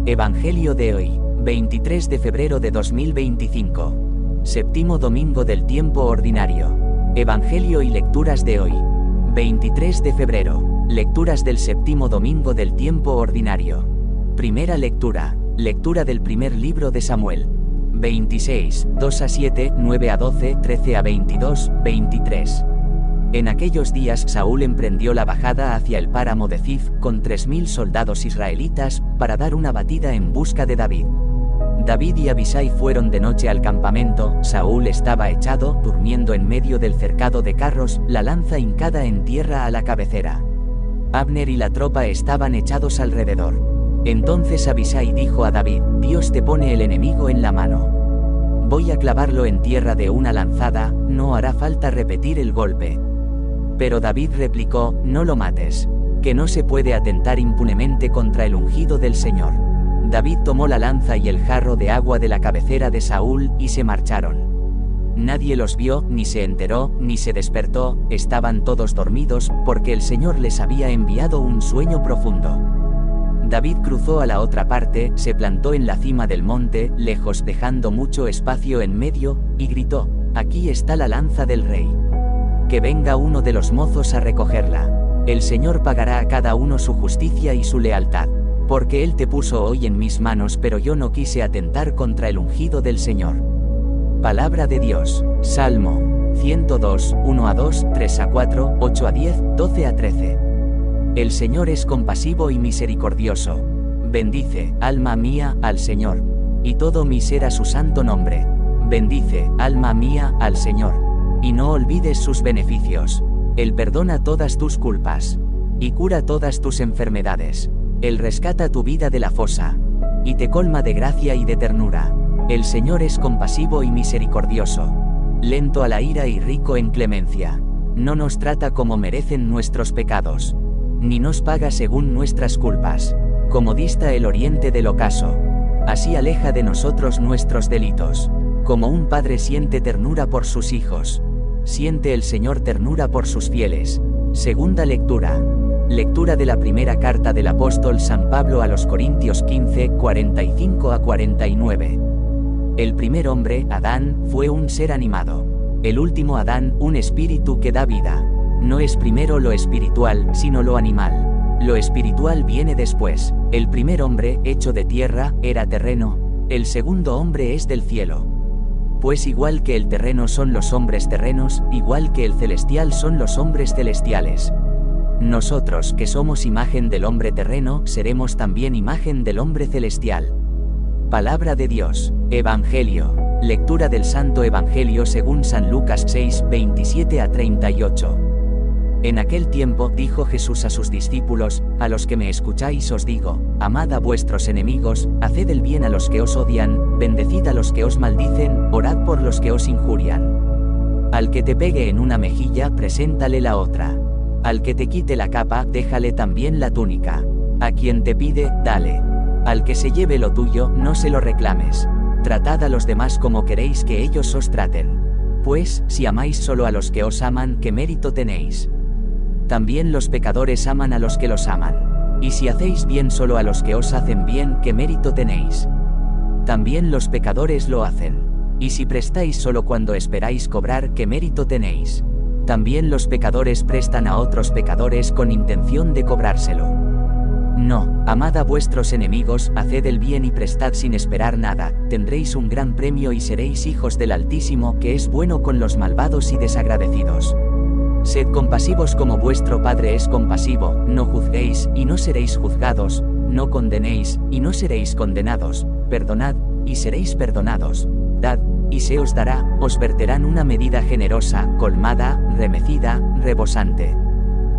Evangelio de hoy, 23 de febrero de 2025. Séptimo domingo del tiempo ordinario. Evangelio y lecturas de hoy. 23 de febrero. Lecturas del séptimo domingo del tiempo ordinario. Primera lectura. Lectura del primer libro de Samuel. 26, 2 a 7, 9 a 12, 13 a 22, 23. En aquellos días Saúl emprendió la bajada hacia el páramo de Zif con 3000 soldados israelitas para dar una batida en busca de David. David y Abisai fueron de noche al campamento. Saúl estaba echado, durmiendo en medio del cercado de carros, la lanza hincada en tierra a la cabecera. Abner y la tropa estaban echados alrededor. Entonces Abisai dijo a David: Dios te pone el enemigo en la mano. Voy a clavarlo en tierra de una lanzada, no hará falta repetir el golpe. Pero David replicó: No lo mates, que no se puede atentar impunemente contra el ungido del Señor. David tomó la lanza y el jarro de agua de la cabecera de Saúl, y se marcharon. Nadie los vio, ni se enteró, ni se despertó, estaban todos dormidos, porque el Señor les había enviado un sueño profundo. David cruzó a la otra parte, se plantó en la cima del monte, lejos, dejando mucho espacio en medio, y gritó: Aquí está la lanza del rey. Que venga uno de los mozos a recogerla. El Señor pagará a cada uno su justicia y su lealtad. Porque Él te puso hoy en mis manos, pero yo no quise atentar contra el ungido del Señor. Palabra de Dios. Salmo 102, 1 a 2, 3 a 4, 8 a 10, 12 a 13. El Señor es compasivo y misericordioso. Bendice, alma mía, al Señor. Y todo mi ser a su santo nombre. Bendice, alma mía, al Señor. Y no olvides sus beneficios. Él perdona todas tus culpas. Y cura todas tus enfermedades. Él rescata tu vida de la fosa. Y te colma de gracia y de ternura. El Señor es compasivo y misericordioso. Lento a la ira y rico en clemencia. No nos trata como merecen nuestros pecados. Ni nos paga según nuestras culpas. Como dista el oriente del ocaso. Así aleja de nosotros nuestros delitos. Como un padre siente ternura por sus hijos. Siente el Señor ternura por sus fieles. Segunda lectura. Lectura de la primera carta del apóstol San Pablo a los Corintios 15, 45 a 49. El primer hombre, Adán, fue un ser animado. El último Adán, un espíritu que da vida. No es primero lo espiritual, sino lo animal. Lo espiritual viene después. El primer hombre, hecho de tierra, era terreno. El segundo hombre es del cielo. Pues igual que el terreno son los hombres terrenos, igual que el celestial son los hombres celestiales. Nosotros, que somos imagen del hombre terreno, seremos también imagen del hombre celestial. Palabra de Dios. Evangelio. Lectura del Santo Evangelio según San Lucas 6, 27 a 38. En aquel tiempo, dijo Jesús a sus discípulos: A los que me escucháis os digo, amad a vuestros enemigos, haced el bien a los que os odian, bendecid a los que os maldicen, orad por los que os injurian. Al que te pegue en una mejilla, preséntale la otra. Al que te quite la capa, déjale también la túnica. A quien te pide, dale. Al que se lleve lo tuyo, no se lo reclames. Tratad a los demás como queréis que ellos os traten. Pues, si amáis solo a los que os aman, ¿qué mérito tenéis? También los pecadores aman a los que los aman. Y si hacéis bien solo a los que os hacen bien, ¿qué mérito tenéis? También los pecadores lo hacen. Y si prestáis solo cuando esperáis cobrar, ¿qué mérito tenéis? También los pecadores prestan a otros pecadores con intención de cobrárselo. No, amad a vuestros enemigos, haced el bien y prestad sin esperar nada, tendréis un gran premio y seréis hijos del Altísimo, que es bueno con los malvados y desagradecidos. Sed compasivos como vuestro Padre es compasivo, no juzguéis, y no seréis juzgados, no condenéis, y no seréis condenados, perdonad, y seréis perdonados, dad, y se os dará, os verterán una medida generosa, colmada, remecida, rebosante.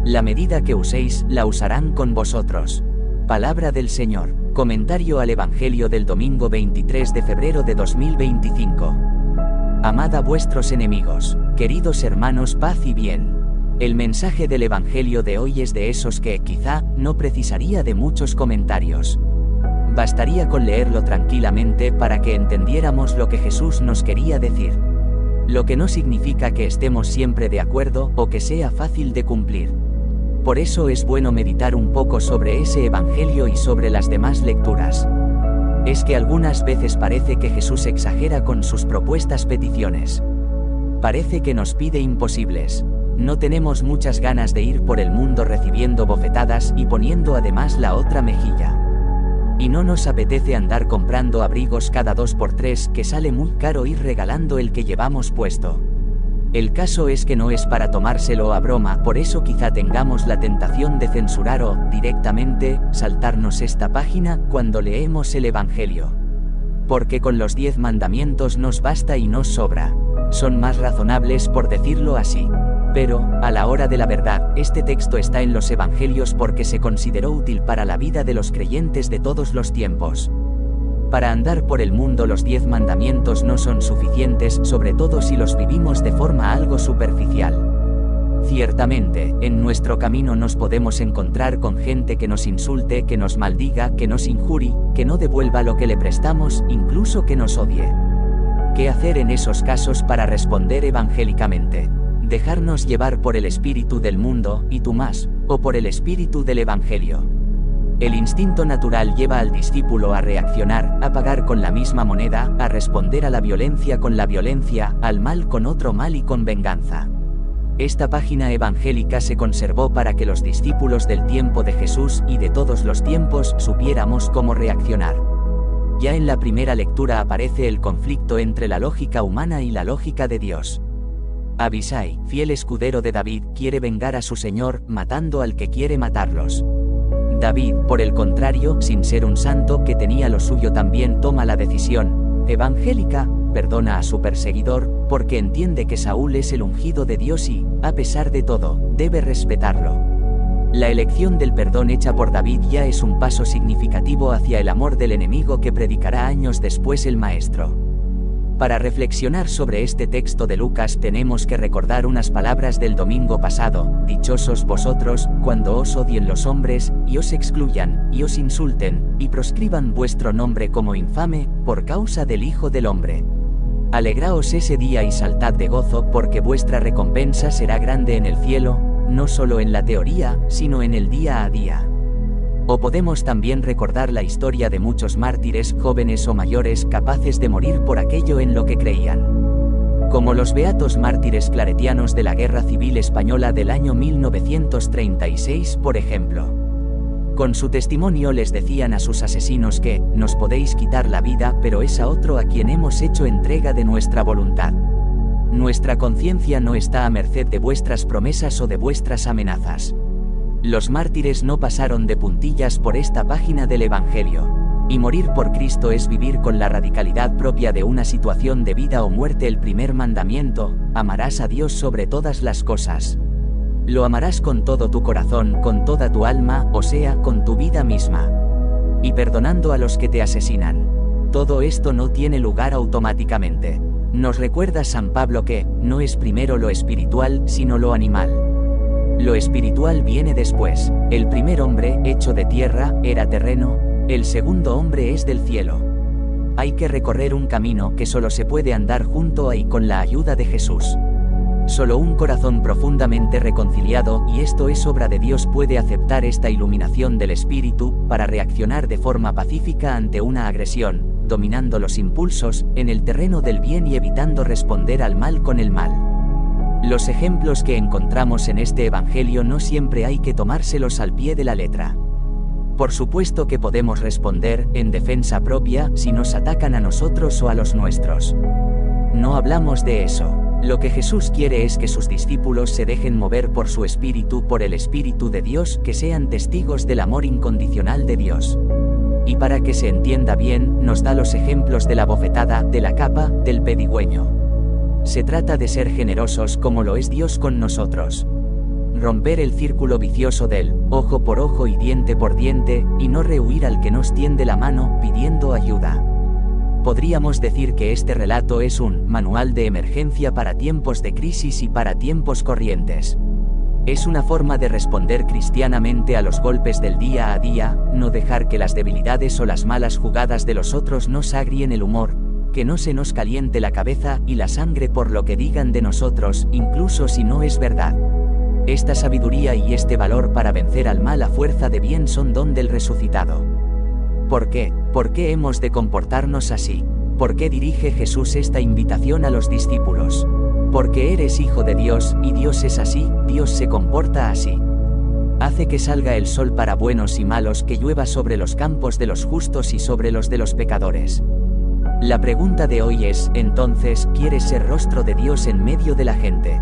La medida que uséis, la usarán con vosotros. Palabra del Señor. Comentario al Evangelio del domingo 23 de febrero de 2025. Amad a vuestros enemigos. Queridos hermanos, paz y bien. El mensaje del Evangelio de hoy es de esos que, quizá, no precisaría de muchos comentarios. Bastaría con leerlo tranquilamente para que entendiéramos lo que Jesús nos quería decir. Lo que no significa que estemos siempre de acuerdo o que sea fácil de cumplir. Por eso es bueno meditar un poco sobre ese Evangelio y sobre las demás lecturas. es que algunas veces parece que Jesús exagera con sus propuestas peticiones. Parece que nos pide imposibles. No tenemos muchas ganas de ir por el mundo recibiendo bofetadas y poniendo además la otra mejilla. Y no nos apetece andar comprando abrigos cada 2x3 que sale muy caro ir regalando el que llevamos puesto. El caso es que no es para tomárselo a broma, por eso quizá tengamos la tentación de censurar o, directamente, saltarnos esta página cuando leemos el Evangelio. Porque con los 10 mandamientos nos basta y nos sobra. Son más razonables por decirlo así. Pero, a la hora de la verdad, este texto está en los Evangelios porque se consideró útil para la vida de los creyentes de todos los tiempos. Para andar por el mundo los 10 mandamientos no son suficientes, sobre todo si los vivimos de forma algo superficial. Ciertamente, en nuestro camino nos podemos encontrar con gente que nos insulte, que nos maldiga, que nos injurie, que no devuelva lo que le prestamos, incluso que nos odie. ¿Qué hacer en esos casos para responder evangélicamente? Dejarnos llevar por el espíritu del mundo, y tú más, o por el espíritu del Evangelio. El instinto natural lleva al discípulo a reaccionar, a pagar con la misma moneda, a responder a la violencia con la violencia, al mal con otro mal y con venganza. Esta página evangélica se conservó para que los discípulos del tiempo de Jesús y de todos los tiempos supiéramos cómo reaccionar. Ya en la primera lectura aparece el conflicto entre la lógica humana y la lógica de Dios. Abisai, fiel escudero de David, quiere vengar a su señor, matando al que quiere matarlos. David, por el contrario, sin ser un santo que tenía lo suyo, también toma la decisión evangélica, perdona a su perseguidor, porque entiende que Saúl es el ungido de Dios y, a pesar de todo, debe respetarlo. La elección del perdón hecha por David ya es un paso significativo hacia el amor del enemigo que predicará años después el Maestro. Para reflexionar sobre este texto de Lucas tenemos que recordar unas palabras del domingo pasado: dichosos vosotros, cuando os odien los hombres, y os excluyan, y os insulten, y proscriban vuestro nombre como infame, por causa del Hijo del Hombre. Alegraos ese día y saltad de gozo, porque vuestra recompensa será grande en el cielo, no solo en la teoría, sino en el día a día. O podemos también recordar la historia de muchos mártires, jóvenes o mayores, capaces de morir por aquello en lo que creían. Como los beatos mártires claretianos de la Guerra Civil Española del año 1936, por ejemplo. Con su testimonio les decían a sus asesinos que, nos podéis quitar la vida, pero es a otro a quien hemos hecho entrega de nuestra voluntad. Nuestra conciencia no está a merced de vuestras promesas o de vuestras amenazas. Los mártires no pasaron de puntillas por esta página del Evangelio. Y morir por Cristo es vivir con la radicalidad propia de una situación de vida o muerte. El primer mandamiento: amarás a Dios sobre todas las cosas. Lo amarás con todo tu corazón, con toda tu alma, o sea, con tu vida misma. Y perdonando a los que te asesinan. Todo esto no tiene lugar automáticamente. Nos recuerda San Pablo que, no es primero lo espiritual, sino lo animal. Lo espiritual viene después. El primer hombre, hecho de tierra, era terreno, el segundo hombre es del cielo. Hay que recorrer un camino que solo se puede andar junto a y con la ayuda de Jesús. Solo un corazón profundamente reconciliado, y esto es obra de Dios, puede aceptar esta iluminación del Espíritu, para reaccionar de forma pacífica ante una agresión, dominando los impulsos, en el terreno del bien y evitando responder al mal con el mal. Los ejemplos que encontramos en este Evangelio no siempre hay que tomárselos al pie de la letra. Por supuesto que podemos responder, en defensa propia, si nos atacan a nosotros o a los nuestros. No hablamos de eso. Lo que Jesús quiere es que sus discípulos se dejen mover por su espíritu, por el Espíritu de Dios, que sean testigos del amor incondicional de Dios. Y para que se entienda bien, nos da los ejemplos de la bofetada, de la capa, del pedigüeño. Se trata de ser generosos como lo es Dios con nosotros. Romper el círculo vicioso del ojo por ojo y diente por diente, y no rehuir al que nos tiende la mano, pidiendo ayuda. Podríamos decir que este relato es un manual de emergencia para tiempos de crisis y para tiempos corrientes. Es una forma de responder cristianamente a los golpes del día a día, no dejar que las debilidades o las malas jugadas de los otros nos agríen el humor, que no se nos caliente la cabeza y la sangre por lo que digan de nosotros, incluso si no es verdad. Esta sabiduría y este valor para vencer al mal a fuerza de bien son don del resucitado. ¿Por qué? ¿Por qué hemos de comportarnos así? ¿Por qué dirige Jesús esta invitación a los discípulos? Porque eres hijo de Dios, y Dios es así, Dios se comporta así. Hace que salga el sol para buenos y malos, que llueva sobre los campos de los justos y sobre los de los pecadores. La pregunta de hoy es, entonces, ¿quieres ser rostro de Dios en medio de la gente?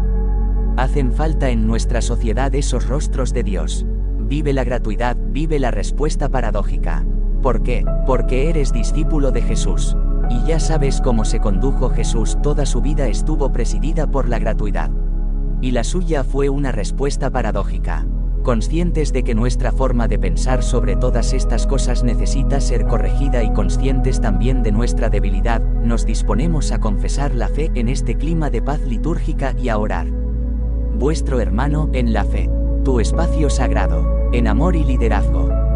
Hacen falta en nuestra sociedad esos rostros de Dios. Vive la gratuidad, vive la respuesta paradójica. ¿Por qué? Porque eres discípulo de Jesús. Y ya sabes cómo se condujo Jesús, toda su vida estuvo presidida por la gratuidad. Y la suya fue una respuesta paradójica. Conscientes de que nuestra forma de pensar sobre todas estas cosas necesita ser corregida y conscientes también de nuestra debilidad, nos disponemos a confesar la fe en este clima de paz litúrgica y a orar. Vuestro hermano en la fe. Tu espacio sagrado, en amor y liderazgo.